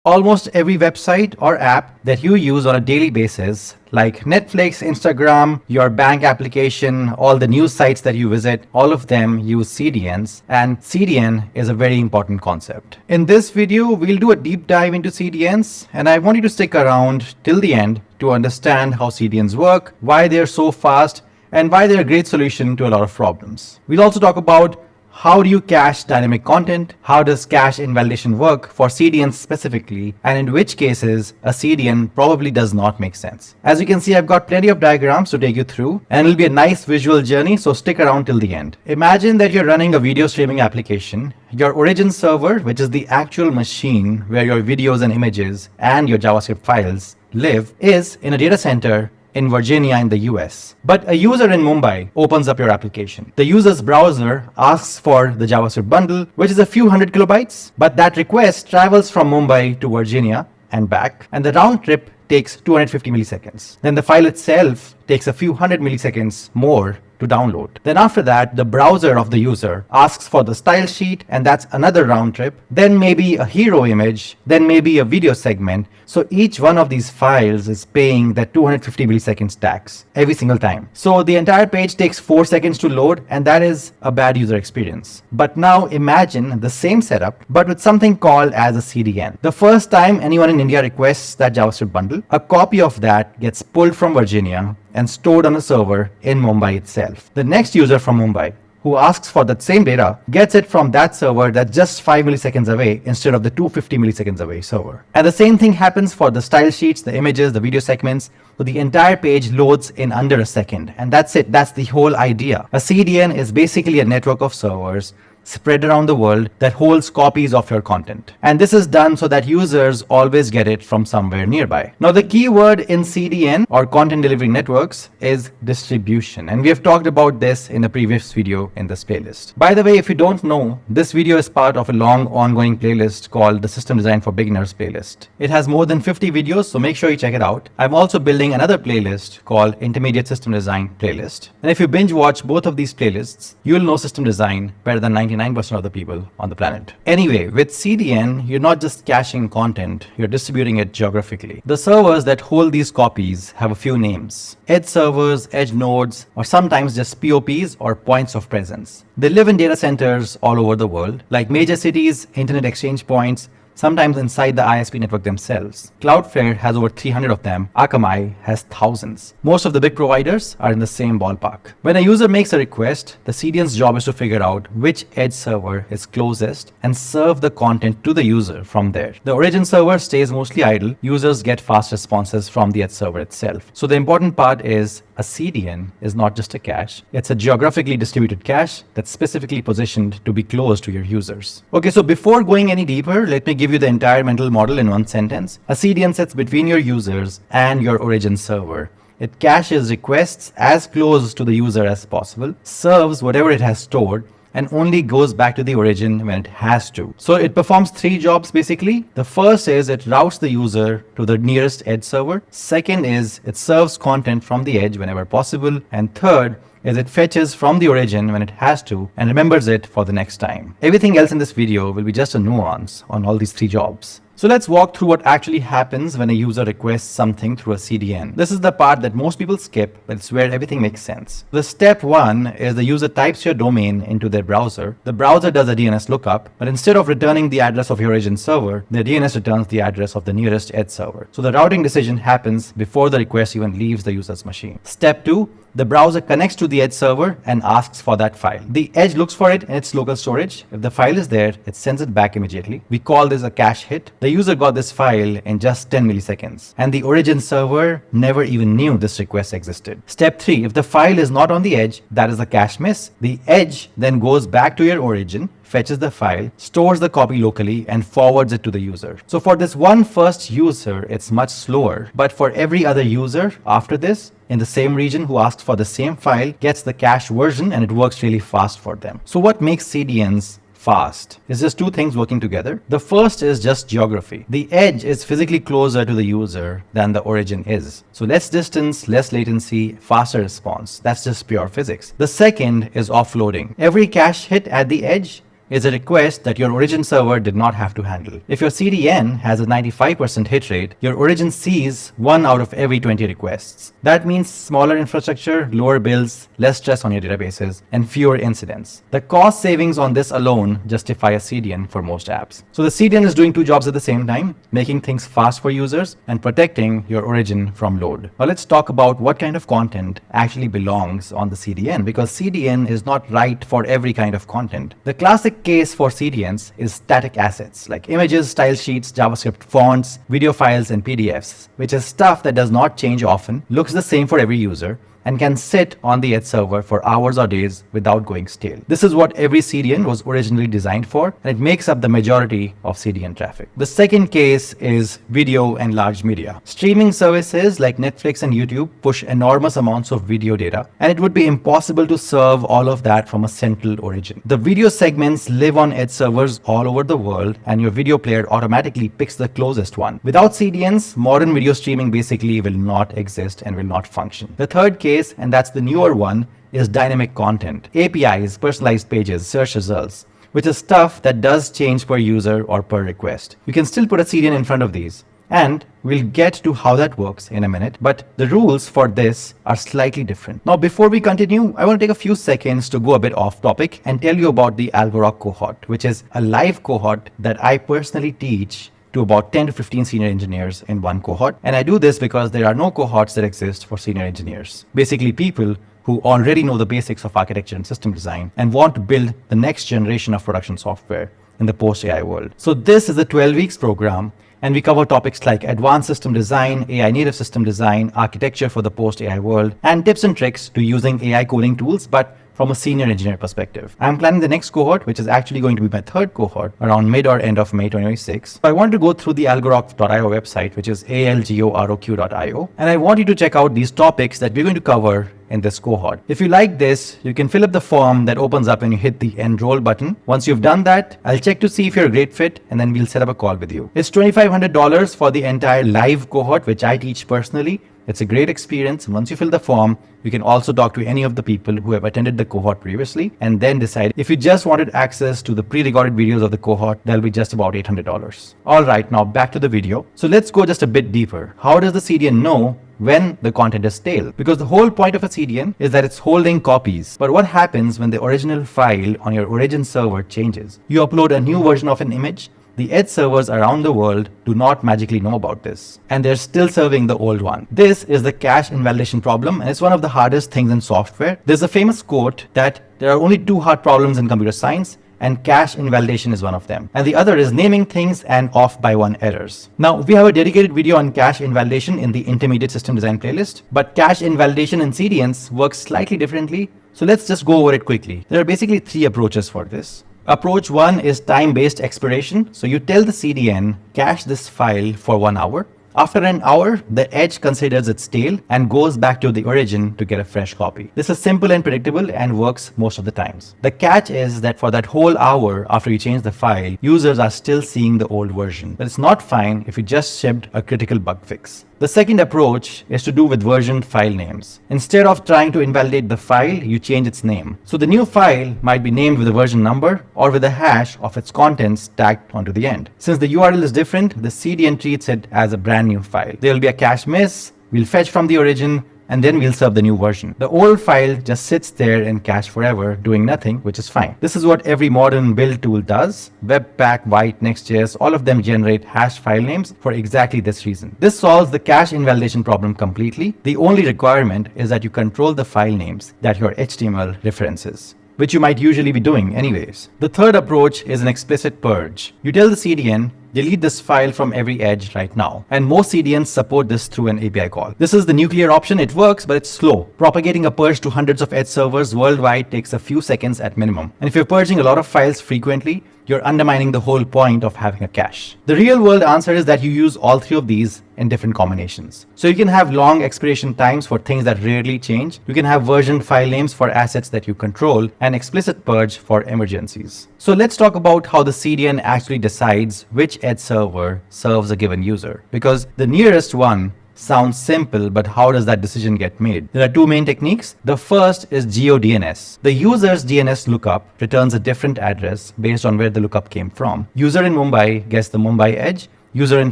Almost every website or app that you use on a daily basis, like Netflix, Instagram, your bank application, all the news sites that you visit, all of them use CDNs, and CDN is a very important concept. In this video, we'll do a deep dive into CDNs, and I want you to stick around till the end to understand how CDNs work, why they're so fast, and why they're a great solution to a lot of problems. We'll also talk about how do you cache dynamic content? How does cache invalidation work for CDNs specifically? And in which cases a CDN probably does not make sense. As you can see, I've got plenty of diagrams to take you through, and it'll be a nice visual journey, so stick around till the end. Imagine that you're running a video streaming application. Your origin server, which is the actual machine where your videos and images and your JavaScript files live, is in a data center in Virginia in the US. But a user in Mumbai opens up your application. The user's browser asks for the JavaScript bundle, which is a few hundred kilobytes, but that request travels from Mumbai to Virginia and back, and the round trip takes 250 milliseconds. Then the file itself takes a few hundred milliseconds more to download. Then after that, the browser of the user asks for the style sheet, and that's another round trip. Then maybe a hero image, then maybe a video segment. So each one of these files is paying that 250 milliseconds tax every single time. So the entire page takes 4 seconds to load, and that is a bad user experience. But now imagine the same setup, but with something called as a CDN. The first time anyone in India requests that JavaScript bundle, a copy of that gets pulled from Virginia and stored on a server in Mumbai itself. The next user from Mumbai who asks for that same data gets it from that server that's just 5 milliseconds away instead of the 250 milliseconds away server. And the same thing happens for the style sheets, the images, the video segments. So the entire page loads in under a second. And that's it. That's the whole idea. A CDN is basically a network of servers spread around the world that holds copies of your content. And this is done so that users always get it from somewhere nearby. Now, the key word in CDN or content delivery networks is distribution. And we have talked about this in a previous video in this playlist. By the way, if you don't know, this video is part of a long ongoing playlist called the System Design for Beginners playlist. It has more than 50 videos, so make sure you check it out. I'm also building another playlist called Intermediate System Design playlist. And if you binge watch both of these playlists, you'll know system design better than 99% of the people on the planet. Anyway, with CDN, you're not just caching content, you're distributing it geographically. The servers that hold these copies have a few names: edge servers, edge nodes, or sometimes just POPs or points of presence. They live in data centers all over the world, like major cities, internet exchange points, sometimes inside the ISP network themselves. Cloudflare has over 300 of them. Akamai has thousands. Most of the big providers are in the same ballpark. When a user makes a request, the CDN's job is to figure out which edge server is closest and serve the content to the user from there. The origin server stays mostly idle. Users get fast responses from the edge server itself. So the important part is a CDN is not just a cache. It's a geographically distributed cache that's specifically positioned to be close to your users. Okay, so before going any deeper, let me give you the entire mental model in one sentence. A CDN sits between your users and your origin server. It caches requests as close to the user as possible, serves whatever it has stored, and only goes back to the origin when it has to. So it performs 3 jobs basically. The first is it routes the user to the nearest edge server. Second is it serves content from the edge whenever possible. And third is it fetches from the origin when it has to and remembers it for the next time. Everything else in this video will be just a nuance on all these 3 jobs. So let's walk through what actually happens when a user requests something through a CDN. This is the part that most people skip, but it's where everything makes sense. The step 1 is the user types your domain into their browser. The browser does a DNS lookup, but instead of returning the address of your origin server, the DNS returns the address of the nearest edge server. So the routing decision happens before the request even leaves the user's machine. Step 2, the browser connects to the edge server and asks for that file. The edge looks for it in its local storage. If the file is there, it sends it back immediately. We call this a cache hit. The user got this file in just 10 milliseconds, and the origin server never even knew this request existed. Step 3, if the file is not on the edge, that is a cache miss. The edge then goes back to your origin, fetches the file, stores the copy locally, and forwards it to the user. So for this one first user, it's much slower. But for every other user after this, in the same region who asks for the same file, gets the cached version, and it works really fast for them. So what makes CDNs fast? It's just 2 things working together. The first is just geography. The edge is physically closer to the user than the origin is. So less distance, less latency, faster response. That's just pure physics. The second is offloading. Every cache hit at the edge is a request that your origin server did not have to handle. If your CDN has a 95% hit rate, your origin sees 1 out of every 20 requests. That means smaller infrastructure, lower bills, less stress on your databases, and fewer incidents. The cost savings on this alone justify a CDN for most apps. So the CDN is doing two jobs at the same time, making things fast for users and protecting your origin from load. Now let's talk about what kind of content actually belongs on the CDN, because CDN is not right for every kind of content. The classic case for CDNs is static assets like images, style sheets, JavaScript fonts, video files, and PDFs, which is stuff that does not change often, looks the same for every user, and can sit on the edge server for hours or days without going stale. This is what every CDN was originally designed for, and it makes up the majority of CDN traffic. The second case is video and large media. Streaming services like Netflix and YouTube push enormous amounts of video data, and it would be impossible to serve all of that from a central origin. The video segments live on edge servers all over the world, and your video player automatically picks the closest one. Without CDNs, modern video streaming basically will not exist and will not function. The third case, and that's the newer one, is dynamic content. APIs, personalized pages, search results, which is stuff that does change per user or per request. You can still put a CDN in front of these, and we'll get to how that works in a minute, but the rules for this are slightly different. Now, before we continue, I want to take a few seconds to go a bit off topic and tell you about the Algoroq cohort, which is a live cohort that I personally teach to about 10 to 15 senior engineers in one cohort. And I do this because there are no cohorts that exist for senior engineers. Basically, people who already know the basics of architecture and system design and want to build the next generation of production software in the post-AI world. So this is a 12 weeks program, and we cover topics like advanced system design, AI native system design, architecture for the post-AI world, and tips and tricks to using AI coding tools, but from a senior engineer perspective. I'm planning the next cohort, which is actually going to be my third cohort, around mid or end of May 2026. I want to go through the algoroq.io website, which is algoroq.io, and I want you to check out these topics that we're going to cover in this cohort. If you like this, you can fill up the form that opens up when you hit the enroll button. Once you've done that, I'll check to see if you're a great fit, and then we'll set up a call with you. It's $2,500 for the entire live cohort, which I teach personally. It's a great experience. Once you fill the form, you can also talk to any of the people who have attended the cohort previously, and then decide. If you just wanted access to the pre-recorded videos of the cohort, that'll be just about $800. All right, now back to the video. So let's go just a bit deeper. How does the CDN know when the content is stale? Because the whole point of a CDN is that it's holding copies. But what happens when the original file on your origin server changes? You upload a new version of an image. The edge servers around the world do not magically know about this, and they're still serving the old one. This is the cache invalidation problem, and it's one of the hardest things in software. There's a famous quote that there are only two hard problems in computer science, and cache invalidation is one of them. And the other is naming things and off by one errors. Now, we have a dedicated video on cache invalidation in the intermediate system design playlist, but cache invalidation in CDNs works slightly differently. So let's just go over it quickly. There are basically three approaches for this. Approach one is time-based expiration. So you tell the CDN, cache this file for 1 hour. After an hour, the edge considers it stale and goes back to the origin to get a fresh copy. This is simple and predictable and works most of the times. The catch is that for that whole hour after you change the file, users are still seeing the old version. But it's not fine if you just shipped a critical bug fix. The second approach is to do with version file names. Instead of trying to invalidate the file, you change its name. So the new file might be named with a version number or with a hash of its contents tagged onto the end. Since the URL is different, the CDN treats it as a brand new file. There will be a cache miss, we'll fetch from the origin, and then we'll serve the new version. The old file just sits there in cache forever, doing nothing, which is fine. This is what every modern build tool does. Webpack, White, Next.js, all of them generate hash file names for exactly this reason. This solves the cache invalidation problem completely. The only requirement is that you control the file names that your HTML references, which you might usually be doing anyways. The third approach is an explicit purge. You tell the CDN, delete this file from every edge right now. And most CDNs support this through an API call. This is the nuclear option. It works, but it's slow. Propagating a purge to hundreds of edge servers worldwide takes a few seconds at minimum. And if you're purging a lot of files frequently, you're undermining the whole point of having a cache. The real world answer is that you use all three of these in different combinations. So you can have long expiration times for things that rarely change. You can have version file names for assets that you control, and explicit purge for emergencies. So let's talk about how the CDN actually decides which edge server serves a given user, because the nearest one Sounds simple, but how does that decision get made? There are two main techniques. The first is GeoDNS. The user's DNS lookup returns a different address based on where the lookup came from. User in Mumbai gets the Mumbai edge. User in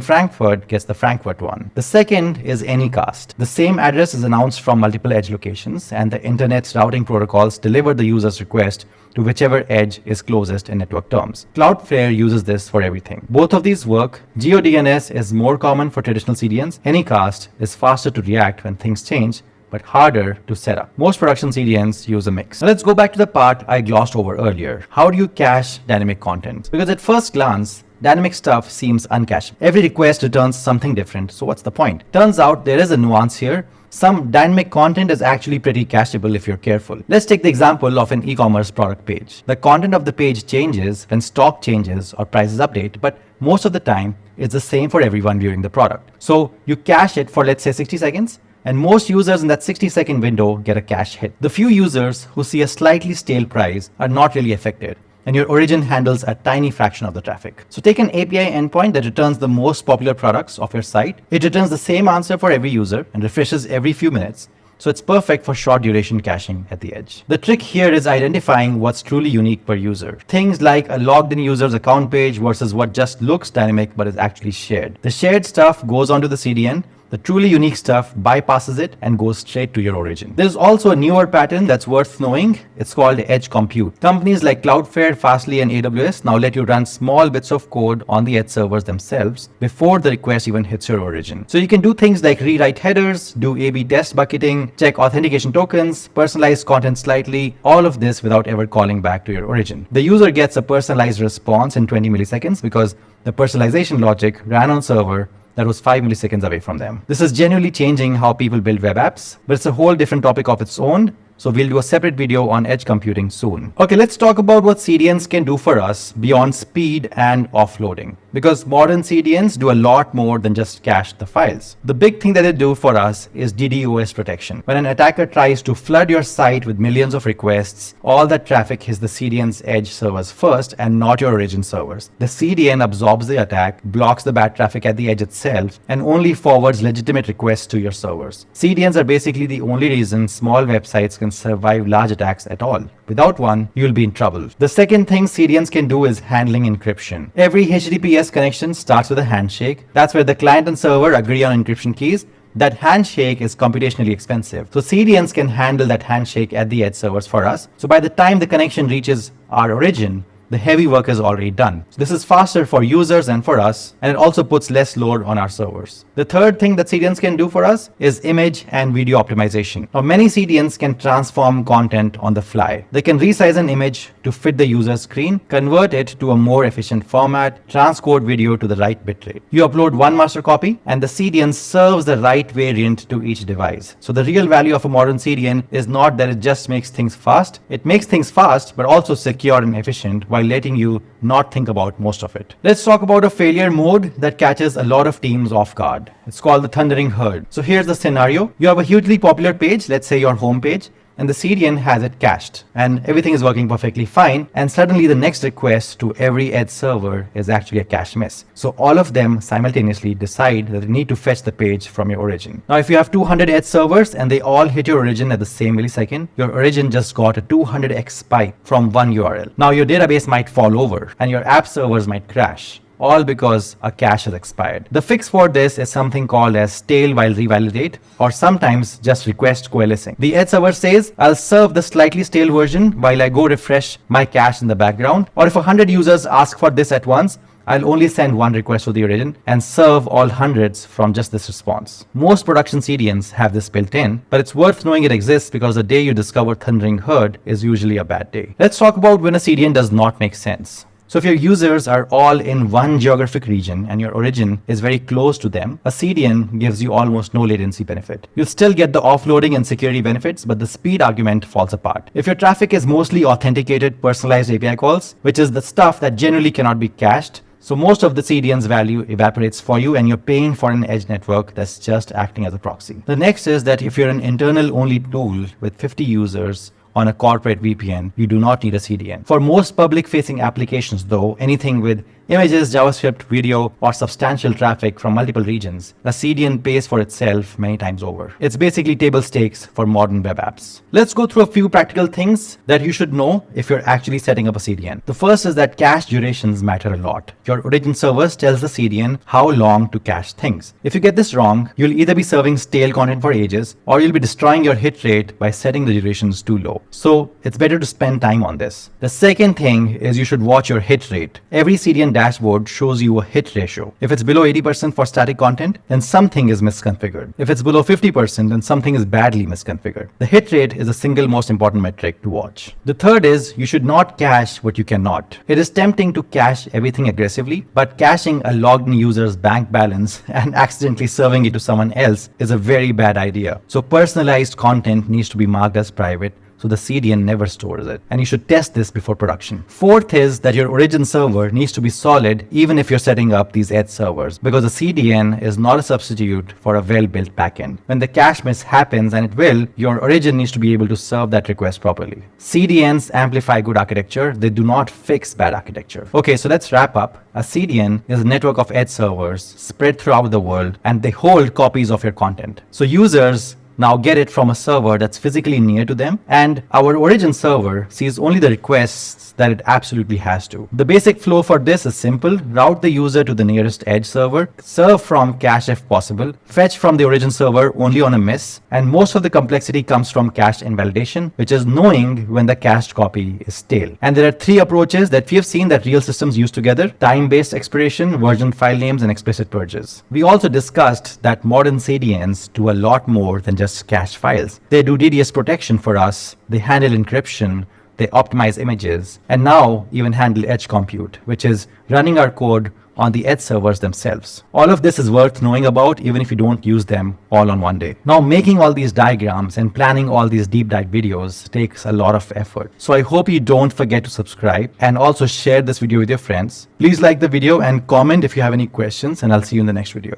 Frankfurt gets the Frankfurt one. The second is Anycast. The same address is announced from multiple edge locations, and the internet's routing protocols deliver the user's request to whichever edge is closest in network terms. Cloudflare uses this for everything. Both of these work. GeoDNS is more common for traditional CDNs. Anycast is faster to react when things change, but harder to set up. Most production CDNs use a mix. Now let's go back to the part I glossed over earlier. How do you cache dynamic content? Because at first glance, dynamic stuff seems uncacheable. Every request returns something different, so what's the point? Turns out there is a nuance here. Some dynamic content is actually pretty cacheable if you're careful. Let's take the example of an e-commerce product page. The content of the page changes when stock changes or prices update, but most of the time it's the same for everyone viewing the product. So you cache it for, let's say, 60 seconds, and most users in that 60-second window get a cache hit. The few users who see a slightly stale price are not really affected, and your origin handles a tiny fraction of the traffic. So take an API endpoint that returns the most popular products of your site. It returns the same answer for every user and refreshes every few minutes. So it's perfect for short duration caching at the edge. The trick here is identifying what's truly unique per user. Things like a logged in user's account page versus what just looks dynamic but is actually shared. The shared stuff goes onto the CDN. The truly unique stuff bypasses it and goes straight to your origin. There's also a newer pattern that's worth knowing. It's called edge compute. Companies like Cloudflare, Fastly, and AWS now let you run small bits of code on the edge servers themselves before the request even hits your origin. So you can do things like rewrite headers, do A/B test bucketing, check authentication tokens, personalize content slightly, all of this without ever calling back to your origin. The user gets a personalized response in 20 milliseconds because the personalization logic ran on server that was 5 milliseconds away from them. This is genuinely changing how people build web apps, but it's a whole different topic of its own. So we'll do a separate video on edge computing soon. Okay, let's talk about what CDNs can do for us beyond speed and offloading. Because modern CDNs do a lot more than just cache the files. The big thing that they do for us is DDoS protection. When an attacker tries to flood your site with millions of requests, all that traffic hits the CDN's edge servers first and not your origin servers. The CDN absorbs the attack, blocks the bad traffic at the edge itself, and only forwards legitimate requests to your servers. CDNs are basically the only reason small websites can survive large attacks at all. Without one, you'll be in trouble. The second thing CDNs can do is handling encryption. Every HTTPS connection starts with a handshake. That's where the client and server agree on encryption keys. That handshake is computationally expensive. So CDNs can handle that handshake at the edge servers for us. So by the time the connection reaches our origin, the heavy work is already done. So this is faster for users and for us, and it also puts less load on our servers. The third thing that CDNs can do for us is image and video optimization. Now, many CDNs can transform content on the fly. They can resize an image to fit the user's screen, convert it to a more efficient format, transcode video to the right bitrate. You upload one master copy, and the CDN serves the right variant to each device. So the real value of a modern CDN is not that it just makes things fast. It makes things fast, but also secure and efficient, while letting you not think about most of it. Let's talk about a failure mode that catches a lot of teams off guard. It's called the thundering herd. So here's the scenario. You have a hugely popular page, let's say your home page, and the CDN has it cached and everything is working perfectly fine, and suddenly the next request to every edge server is actually a cache miss. So all of them simultaneously decide that they need to fetch the page from your origin. Now if you have 200 edge servers and they all hit your origin at the same millisecond, your origin just got a 200x spike from one URL. Now your database might fall over and your app servers might crash, all because a cache has expired. The fix for this is something called as stale while revalidate, or sometimes just request coalescing. The edge server says, I'll serve the slightly stale version while I go refresh my cache in the background. Or if 100 users ask for this at once, I'll only send one request to the origin and serve all hundreds from just this response. Most production CDNs have this built in, but it's worth knowing it exists because the day you discover thundering herd is usually a bad day. Let's talk about when a CDN does not make sense. So if your users are all in one geographic region and your origin is very close to them, a CDN gives you almost no latency benefit. You'll still get the offloading and security benefits, but the speed argument falls apart. If your traffic is mostly authenticated, personalized API calls, which is the stuff that generally cannot be cached, so most of the CDN's value evaporates for you and you're paying for an edge network that's just acting as a proxy. The next is that if you're an internal only tool with 50 users on a corporate VPN, you do not need a CDN. For most public-facing applications though, anything with images, JavaScript, video, or substantial traffic from multiple regions, a CDN pays for itself many times over. It's basically table stakes for modern web apps. Let's go through a few practical things that you should know if you're actually setting up a CDN. The first is that cache durations matter a lot. Your origin servers tells the CDN how long to cache things. If you get this wrong, you'll either be serving stale content for ages, or you'll be destroying your hit rate by setting the durations too low. So it's better to spend time on this. The second thing is you should watch your hit rate. Every CDN dashboard shows you a hit ratio. If it's below 80% for static content, then something is misconfigured. If it's below 50%, then something is badly misconfigured. The hit rate is the single most important metric to watch. The third is you should not cache what you cannot. It is tempting to cache everything aggressively, but caching a logged in user's bank balance and accidentally serving it to someone else is a very bad idea. So personalized content needs to be marked as private, so the CDN never stores it. And you should test this before production. Fourth is that your origin server needs to be solid even if you're setting up these edge servers, because the CDN is not a substitute for a well-built backend. When the cache miss happens, and it will, your origin needs to be able to serve that request properly. CDNs amplify good architecture, they do not fix bad architecture. Okay, so let's wrap up. A CDN is a network of edge servers spread throughout the world, and they hold copies of your content. So users now get it from a server that's physically near to them, and our origin server sees only the requests that it absolutely has to. The basic flow for this is simple. Route the user to the nearest edge server, serve from cache if possible, fetch from the origin server only on a miss, and most of the complexity comes from cache invalidation, which is knowing when the cached copy is stale. And there are three approaches that we have seen that real systems use together: time-based expiration, version file names, and explicit purges. We also discussed that modern CDNs do a lot more than just cache files. They do DDoS protection for us, they handle encryption, they optimize images, and now even handle edge compute, which is running our code on the edge servers themselves. All of this is worth knowing about even if you don't use them all on one day. Now, making all these diagrams and planning all these deep dive videos takes a lot of effort. So I hope you don't forget to subscribe and also share this video with your friends. Please like the video and comment if you have any questions, and I'll see you in the next video.